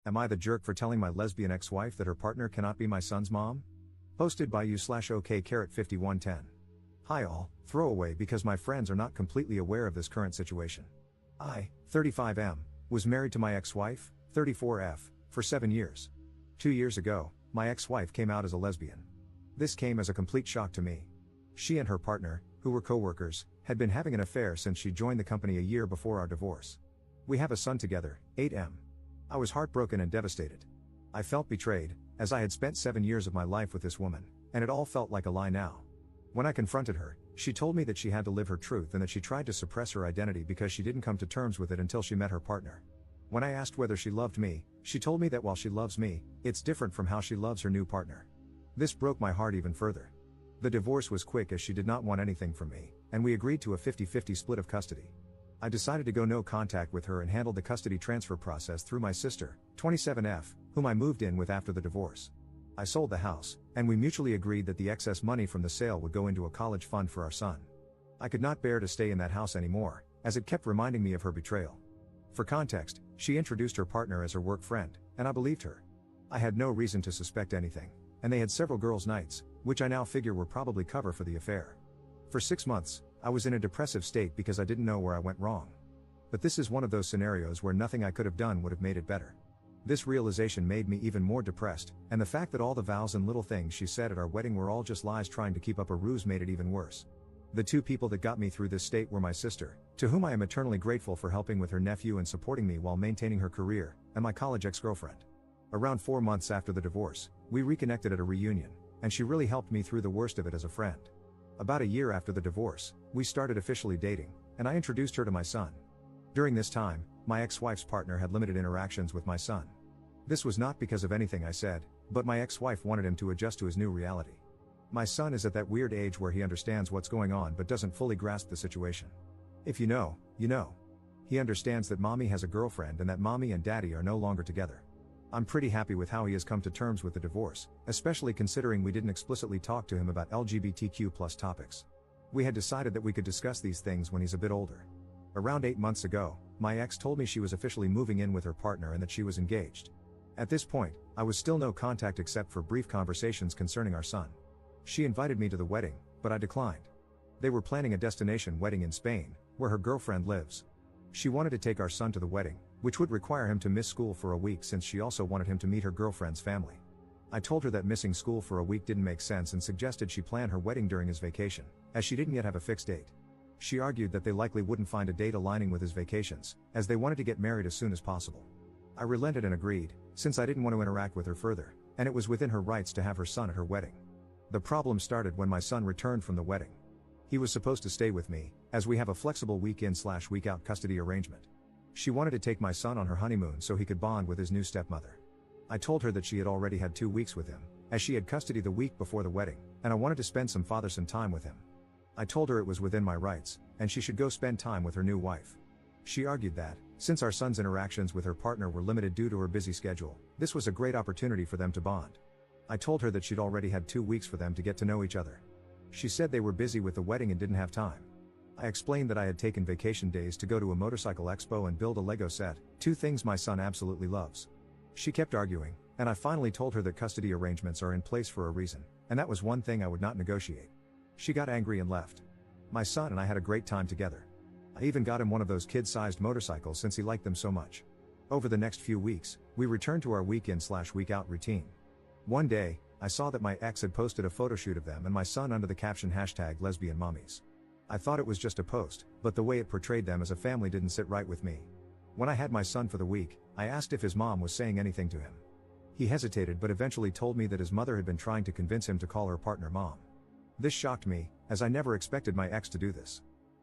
Am I the jerk for telling my lesbian ex-wife that her partner cannot be my son's mom? Posted by you/OK5110. Hi all, throwaway because my friends are not completely aware of this current situation. I, 35M, was married to my ex-wife, 34F, for 7 years. 2 years ago, my ex-wife came out as a lesbian. This came as a complete shock to me. She and her partner, who were co-workers, had been having an affair since she joined the company a year before our divorce. We have a son together, 8M. I was heartbroken and devastated. I felt betrayed, as I had spent 7 years of my life with this woman, and it all felt like a lie now. When I confronted her, she told me that she had to live her truth and that she tried to suppress her identity because she didn't come to terms with it until she met her partner. When I asked whether she loved me, she told me that while she loves me, it's different from how she loves her new partner. This broke my heart even further. The divorce was quick as she did not want anything from me, and we agreed to a 50-50 split of custody. I decided to go no contact with her and handled the custody transfer process through my sister, 27F, whom I moved in with after the divorce. I sold the house, and we mutually agreed that the excess money from the sale would go into a college fund for our son. I could not bear to stay in that house anymore, as it kept reminding me of her betrayal. For context, she introduced her partner as her work friend, and I believed her. I had no reason to suspect anything, and they had several girls' nights, which I now figure were probably cover for the affair. For 6 months, I was in a depressive state because I didn't know where I went wrong. But this is one of those scenarios where nothing I could have done would have made it better. This realization made me even more depressed, and the fact that all the vows and little things she said at our wedding were all just lies trying to keep up a ruse made it even worse. The two people that got me through this state were my sister, to whom I am eternally grateful for helping with her nephew and supporting me while maintaining her career, and my college ex-girlfriend. Around 4 months after the divorce, we reconnected at a reunion, and she really helped me through the worst of it as a friend. About a year after the divorce, we started officially dating, and I introduced her to my son. During this time, my ex-wife's partner had limited interactions with my son. This was not because of anything I said, but my ex-wife wanted him to adjust to his new reality. My son is at that weird age where he understands what's going on but doesn't fully grasp the situation. If you know, you know. He understands that mommy has a girlfriend and that mommy and daddy are no longer together. I'm pretty happy with how he has come to terms with the divorce, especially considering we didn't explicitly talk to him about LGBTQ+ topics. We had decided that we could discuss these things when he's a bit older. Around 8 months ago, my ex told me she was officially moving in with her partner and that she was engaged. At this point, I was still no contact except for brief conversations concerning our son. She invited me to the wedding, but I declined. They were planning a destination wedding in Spain, where her girlfriend lives. She wanted to take our son to the wedding, which would require him to miss school for a week since she also wanted him to meet her girlfriend's family. I told her that missing school for a week didn't make sense and suggested she plan her wedding during his vacation, as she didn't yet have a fixed date. She argued that they likely wouldn't find a date aligning with his vacations, as they wanted to get married as soon as possible. I relented and agreed, since I didn't want to interact with her further, and it was within her rights to have her son at her wedding. The problem started when my son returned from the wedding. He was supposed to stay with me, as we have a flexible week-in/week-out custody arrangement. She wanted to take my son on her honeymoon so he could bond with his new stepmother. I told her that she had already had 2 weeks with him, as she had custody the week before the wedding, and I wanted to spend some father-son time with him. I told her it was within my rights, and she should go spend time with her new wife. She argued that, since our son's interactions with her partner were limited due to her busy schedule, this was a great opportunity for them to bond. I told her that she'd already had 2 weeks for them to get to know each other. She said they were busy with the wedding and didn't have time. I explained that I had taken vacation days to go to a motorcycle expo and build a Lego set, 2 things my son absolutely loves. She kept arguing, and I finally told her that custody arrangements are in place for a reason, and that was one thing I would not negotiate. She got angry and left. My son and I had a great time together. I even got him one of those kid-sized motorcycles since he liked them so much. Over the next few weeks, we returned to our week-in/week-out routine. One day, I saw that my ex had posted a photo shoot of them and my son under the caption #lesbianmommies. I thought it was just a post, but the way it portrayed them as a family didn't sit right with me. When I had my son for the week, I asked if his mom was saying anything to him. He hesitated but eventually told me that his mother had been trying to convince him to call her partner mom. This shocked me, as I never expected my ex to do this.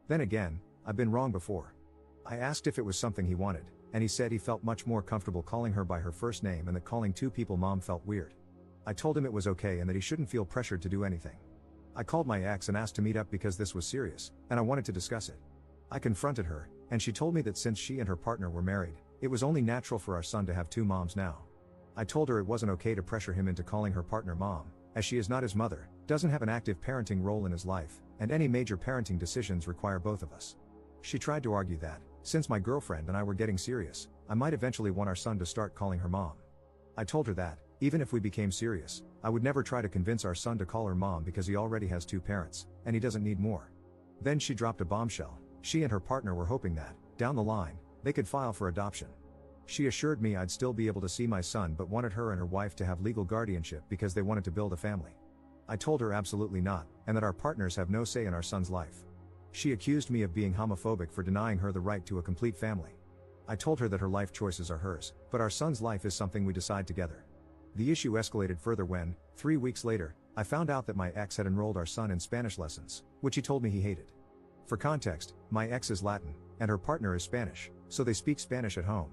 Then again, I've been wrong before. I asked if it was something he wanted, and he said he felt much more comfortable calling her by her first name and that calling 2 people mom felt weird. I told him it was okay and that he shouldn't feel pressured to do anything. I called my ex and asked to meet up because this was serious, and I wanted to discuss it. I confronted her, and she told me that since she and her partner were married, it was only natural for our son to have 2 moms now. I told her it wasn't okay to pressure him into calling her partner mom, as she is not his mother, doesn't have an active parenting role in his life, and any major parenting decisions require both of us. She tried to argue that, since my girlfriend and I were getting serious, I might eventually want our son to start calling her mom. I told her that, even if we became serious, I would never try to convince our son to call her mom because he already has 2 parents, and he doesn't need more. Then she dropped a bombshell. She and her partner were hoping that, down the line, they could file for adoption. She assured me I'd still be able to see my son but wanted her and her wife to have legal guardianship because they wanted to build a family. I told her absolutely not, and that our partners have no say in our son's life. She accused me of being homophobic for denying her the right to a complete family. I told her that her life choices are hers, but our son's life is something we decide together. The issue escalated further when, 3 weeks later, I found out that my ex had enrolled our son in Spanish lessons, which he told me he hated. For context, my ex is Latin, and her partner is Spanish, so they speak Spanish at home.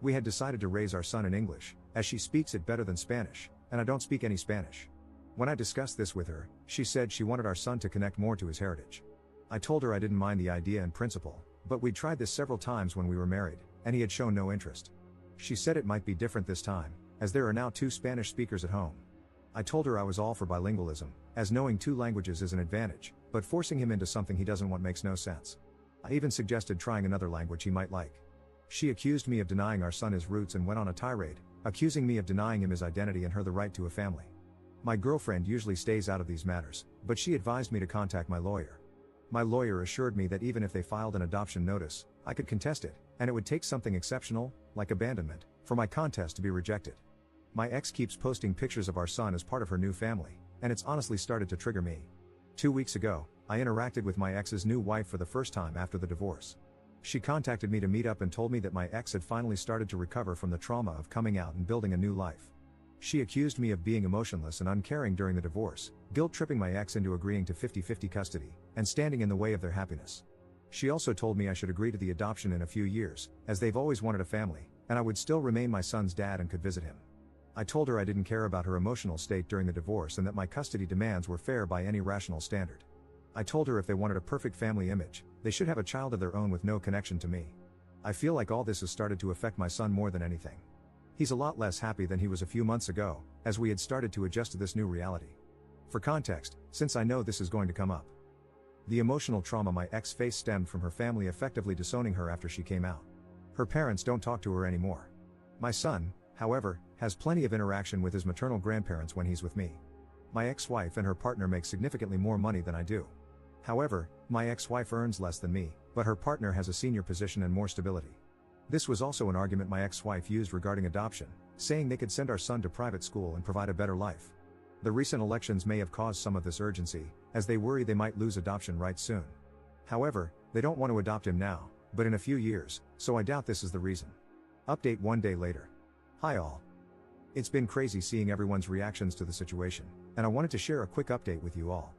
We had decided to raise our son in English, as she speaks it better than Spanish, and I don't speak any Spanish. When I discussed this with her, she said she wanted our son to connect more to his heritage. I told her I didn't mind the idea in principle, but we'd tried this several times when we were married, and he had shown no interest. She said it might be different this time, as there are now 2 Spanish speakers at home. I told her I was all for bilingualism, as knowing 2 languages is an advantage, but forcing him into something he doesn't want makes no sense. I even suggested trying another language he might like. She accused me of denying our son his roots and went on a tirade, accusing me of denying him his identity and her the right to a family. My girlfriend usually stays out of these matters, but she advised me to contact my lawyer. My lawyer assured me that even if they filed an adoption notice, I could contest it, and it would take something exceptional, like abandonment, for my contest to be rejected. My ex keeps posting pictures of our son as part of her new family, and it's honestly started to trigger me. 2 weeks ago, I interacted with my ex's new wife for the first time after the divorce. She contacted me to meet up and told me that my ex had finally started to recover from the trauma of coming out and building a new life. She accused me of being emotionless and uncaring during the divorce, guilt-tripping my ex into agreeing to 50-50 custody, and standing in the way of their happiness. She also told me I should agree to the adoption in a few years, as they've always wanted a family, and I would still remain my son's dad and could visit him. I told her I didn't care about her emotional state during the divorce and that my custody demands were fair by any rational standard. I told her if they wanted a perfect family image, they should have a child of their own with no connection to me. I feel like all this has started to affect my son more than anything. He's a lot less happy than he was a few months ago, as we had started to adjust to this new reality. For context, since I know this is going to come up, the emotional trauma my ex faced stemmed from her family effectively disowning her after she came out. Her parents don't talk to her anymore. My son, however, has plenty of interaction with his maternal grandparents when he's with me. My ex-wife and her partner make significantly more money than I do. However, my ex-wife earns less than me, but her partner has a senior position and more stability. This was also an argument my ex-wife used regarding adoption, saying they could send our son to private school and provide a better life. The recent elections may have caused some of this urgency, as they worry they might lose adoption rights soon. However, they don't want to adopt him now, but in a few years, so I doubt this is the reason. Update 1 day later. Hi all. It's been crazy seeing everyone's reactions to the situation, and I wanted to share a quick update with you all.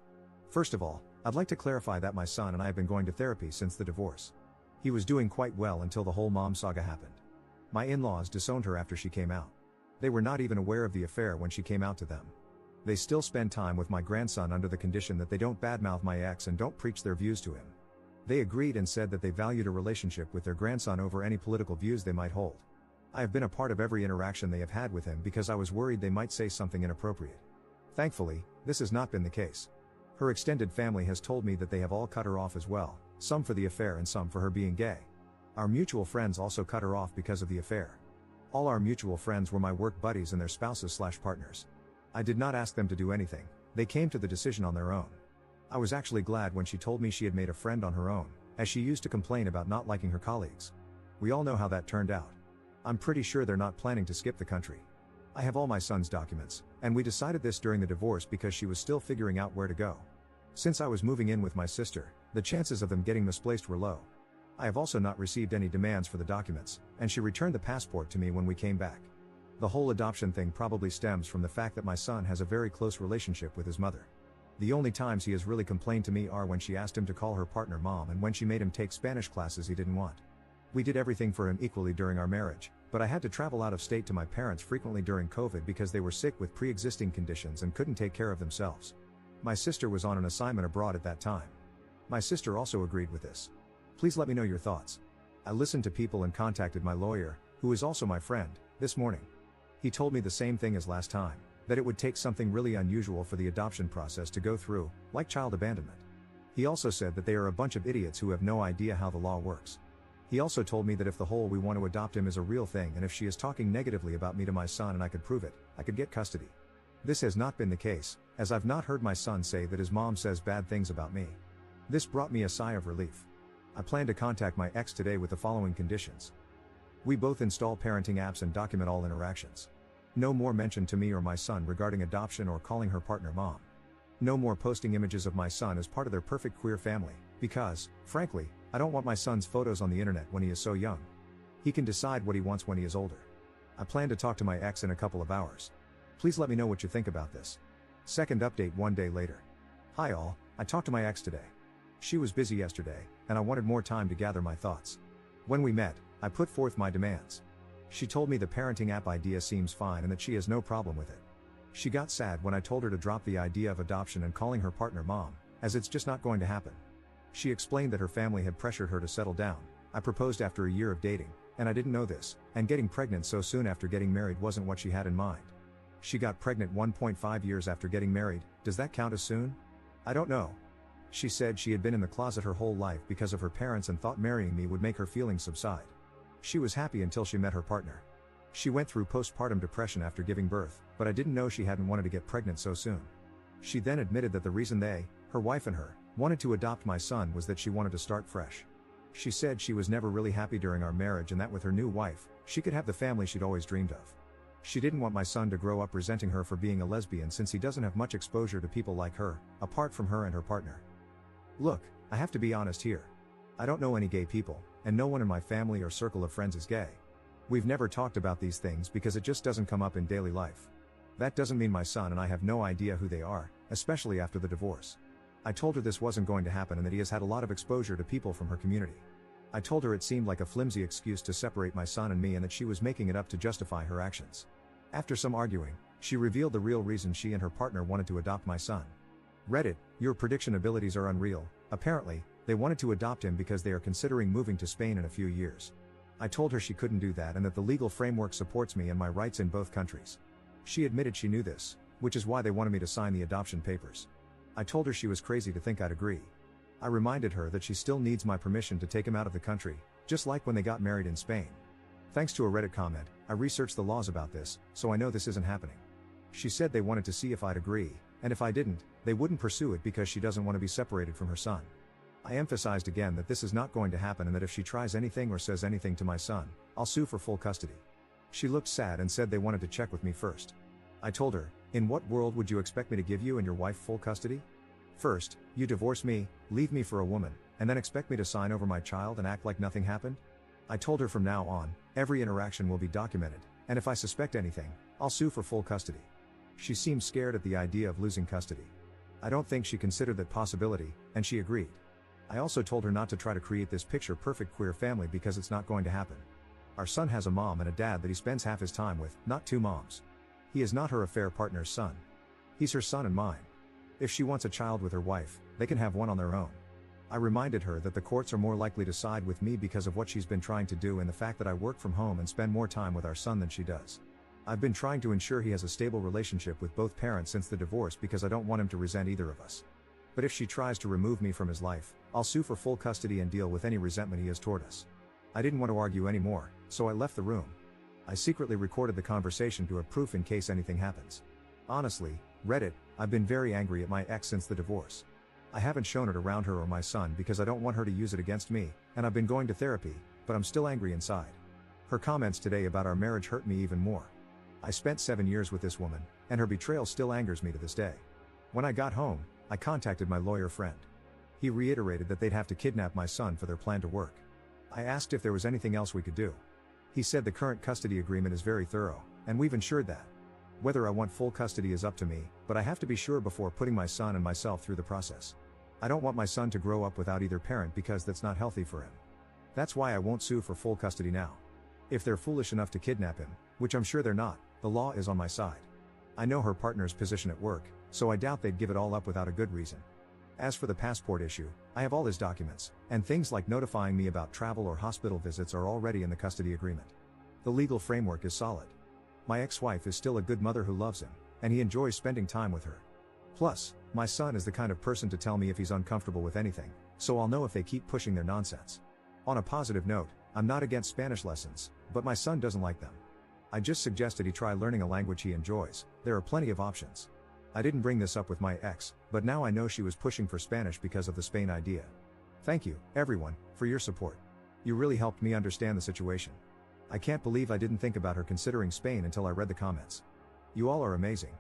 First of all, I'd like to clarify that my son and I have been going to therapy since the divorce. He was doing quite well until the whole mom saga happened. My in-laws disowned her after she came out. They were not even aware of the affair when she came out to them. They still spend time with my grandson under the condition that they don't badmouth my ex and don't preach their views to him. They agreed and said that they valued a relationship with their grandson over any political views they might hold. I have been a part of every interaction they have had with him because I was worried they might say something inappropriate. Thankfully, this has not been the case. Her extended family has told me that they have all cut her off as well, some for the affair and some for her being gay. Our mutual friends also cut her off because of the affair. All our mutual friends were my work buddies and their spouses/partners. I did not ask them to do anything, they came to the decision on their own. I was actually glad when she told me she had made a friend on her own, as she used to complain about not liking her colleagues. We all know how that turned out. I'm pretty sure they're not planning to skip the country. I have all my son's documents, and we decided this during the divorce because she was still figuring out where to go. Since I was moving in with my sister, the chances of them getting misplaced were low. I have also not received any demands for the documents, and she returned the passport to me when we came back. The whole adoption thing probably stems from the fact that my son has a very close relationship with his mother. The only times he has really complained to me are when she asked him to call her partner mom and when she made him take Spanish classes he didn't want. We did everything for him equally during our marriage, but I had to travel out of state to my parents frequently during COVID because they were sick with pre-existing conditions and couldn't take care of themselves. My sister was on an assignment abroad at that time. My sister also agreed with this. Please let me know your thoughts. I listened to people and contacted my lawyer, who is also my friend, this morning. He told me the same thing as last time, that it would take something really unusual for the adoption process to go through, like child abandonment. He also said that they are a bunch of idiots who have no idea how the law works. He also told me that if the whole "we want to adopt him" is a real thing and if she is talking negatively about me to my son and I could prove it, I could get custody. This has not been the case, as I've not heard my son say that his mom says bad things about me. This brought me a sigh of relief. I plan to contact my ex today with the following conditions. We both install parenting apps and document all interactions. No more mention to me or my son regarding adoption or calling her partner mom. No more posting images of my son as part of their perfect queer family, because, frankly, I don't want my son's photos on the internet when he is so young. He can decide what he wants when he is older. I plan to talk to my ex in a couple of hours. Please let me know what you think about this. Second update 1 day later. Hi all, I talked to my ex today. She was busy yesterday, and I wanted more time to gather my thoughts. When we met, I put forth my demands. She told me the parenting app idea seems fine and that she has no problem with it. She got sad when I told her to drop the idea of adoption and calling her partner mom, as it's just not going to happen. She explained that her family had pressured her to settle down. I proposed after a year of dating, and I didn't know this, and getting pregnant so soon after getting married wasn't what she had in mind. She got pregnant 1.5 years after getting married. Does that count as soon? I don't know. She said she had been in the closet her whole life because of her parents and thought marrying me would make her feelings subside. She was happy until she met her partner. She went through postpartum depression after giving birth, but I didn't know she hadn't wanted to get pregnant so soon. She then admitted that the reason they, her wife and her, wanted to adopt my son was that she wanted to start fresh. She said she was never really happy during our marriage and that with her new wife, she could have the family she'd always dreamed of. She didn't want my son to grow up resenting her for being a lesbian since he doesn't have much exposure to people like her, apart from her and her partner. Look, I have to be honest here. I don't know any gay people, and no one in my family or circle of friends is gay. We've never talked about these things because it just doesn't come up in daily life. That doesn't mean my son and I have no idea who they are, especially after the divorce. I told her this wasn't going to happen and that he has had a lot of exposure to people from her community. I told her it seemed like a flimsy excuse to separate my son and me and that she was making it up to justify her actions. After some arguing, she revealed the real reason she and her partner wanted to adopt my son. Reddit, your prediction abilities are unreal. Apparently, they wanted to adopt him because they are considering moving to Spain in a few years. I told her she couldn't do that and that the legal framework supports me and my rights in both countries. She admitted she knew this, which is why they wanted me to sign the adoption papers. I told her she was crazy to think I'd agree. I reminded her that she still needs my permission to take him out of the country, just like when they got married in Spain. Thanks to a Reddit comment, I researched the laws about this, so I know this isn't happening. She said they wanted to see if I'd agree, and if I didn't, they wouldn't pursue it because she doesn't want to be separated from her son. I emphasized again that this is not going to happen and that if she tries anything or says anything to my son, I'll sue for full custody. She looked sad and said they wanted to check with me first. I told her, in what world would you expect me to give you and your wife full custody? First, you divorce me, leave me for a woman, and then expect me to sign over my child and act like nothing happened? I told her from now on, every interaction will be documented, and if I suspect anything, I'll sue for full custody. She seemed scared at the idea of losing custody. I don't think she considered that possibility, and she agreed. I also told her not to try to create this picture-perfect queer family because it's not going to happen. Our son has a mom and a dad that he spends half his time with, not two moms. He is not her affair partner's son. He's her son and mine. If she wants a child with her wife, they can have one on their own. I reminded her that the courts are more likely to side with me because of what she's been trying to do and the fact that I work from home and spend more time with our son than she does. I've been trying to ensure he has a stable relationship with both parents since the divorce because I don't want him to resent either of us. But if she tries to remove me from his life, I'll sue for full custody and deal with any resentment he has toward us. I didn't want to argue anymore, so I left the room. I secretly recorded the conversation to have proof in case anything happens. Honestly, Reddit, I've been very angry at my ex since the divorce. I haven't shown it around her or my son because I don't want her to use it against me, and I've been going to therapy, but I'm still angry inside. Her comments today about our marriage hurt me even more. I spent 7 years with this woman, and her betrayal still angers me to this day. When I got home, I contacted my lawyer friend. He reiterated that they'd have to kidnap my son for their plan to work. I asked if there was anything else we could do. He said the current custody agreement is very thorough, and we've ensured that. Whether I want full custody is up to me, but I have to be sure before putting my son and myself through the process. I don't want my son to grow up without either parent because that's not healthy for him. That's why I won't sue for full custody now. If they're foolish enough to kidnap him, which I'm sure they're not, the law is on my side. I know her partner's position at work, so I doubt they'd give it all up without a good reason. As for the passport issue, I have all his documents, and things like notifying me about travel or hospital visits are already in the custody agreement. The legal framework is solid. My ex-wife is still a good mother who loves him, and he enjoys spending time with her. Plus, my son is the kind of person to tell me if he's uncomfortable with anything, so I'll know if they keep pushing their nonsense. On a positive note, I'm not against Spanish lessons, but my son doesn't like them. I just suggested he try learning a language he enjoys. There are plenty of options. I didn't bring this up with my ex, but now I know she was pushing for Spanish because of the Spain idea. Thank you, everyone, for your support. You really helped me understand the situation. I can't believe I didn't think about her considering Spain until I read the comments. You all are amazing.